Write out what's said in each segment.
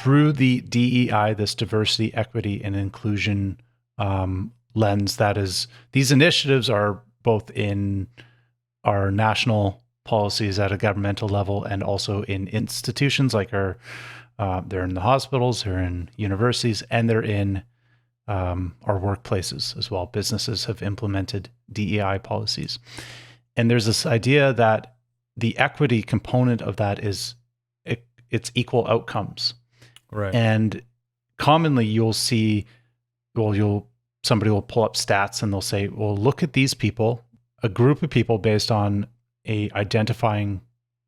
through the DEI, this diversity, equity, and inclusion lens, these initiatives are both in our national policies at a governmental level and also in institutions like they're in the hospitals, they're in universities, and they're in our workplaces as well. Businesses have implemented DEI policies. And there's this idea that the equity component of that is it's equal outcomes. Right. And commonly you'll see, somebody will pull up stats and they'll say, well, look at these people, a group of people based on a identifying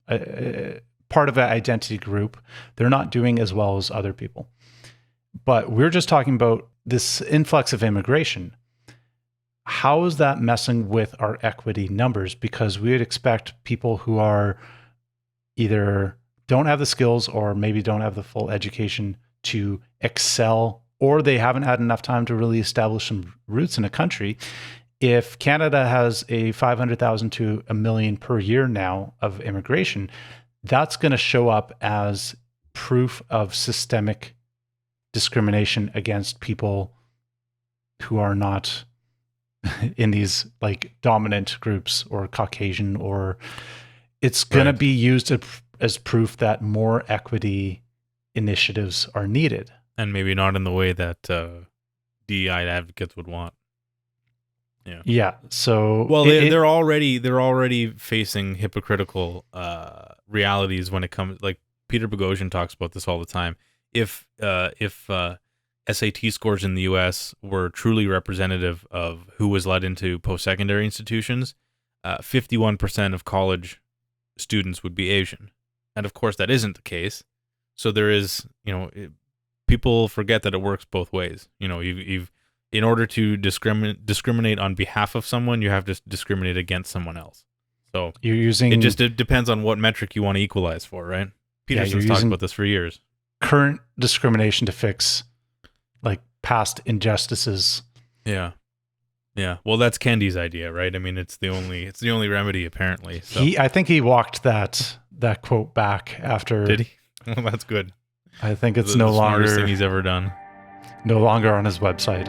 part of an identity group. They're not doing as well as other people. But we're just talking about this influx of immigration. How is that messing with our equity numbers? Because we would expect people who are either don't have the skills or maybe don't have the full education to excel, or they haven't had enough time to really establish some roots in a country. If Canada has a 500,000 to a million per year now of immigration, that's going to show up as proof of systemic discrimination against people who are not in these like dominant groups or Caucasian, or it's going to be used as proof that more equity initiatives are needed. And maybe not in the way that DEI advocates would want. Yeah. Yeah. So they're already facing hypocritical realities when it comes. Like Peter Boghossian talks about this all the time. If SAT scores in the U.S. were truly representative of who was let into post-secondary institutions, 51% of college students would be Asian, and of course that isn't the case. So there is, people forget that it works both ways. You've in order to discriminate on behalf of someone, you have to discriminate against someone else. So you're using it depends on what metric you want to equalize for, right? Peterson's talked about this for years. Current discrimination to fix like past injustices. Yeah. Well, that's Kendi's idea, right? I mean, it's the only remedy apparently. So. I think he walked that quote back after. Did he? Well, that's good. I think it's the no smartest longer thing he's ever done. No longer on his website.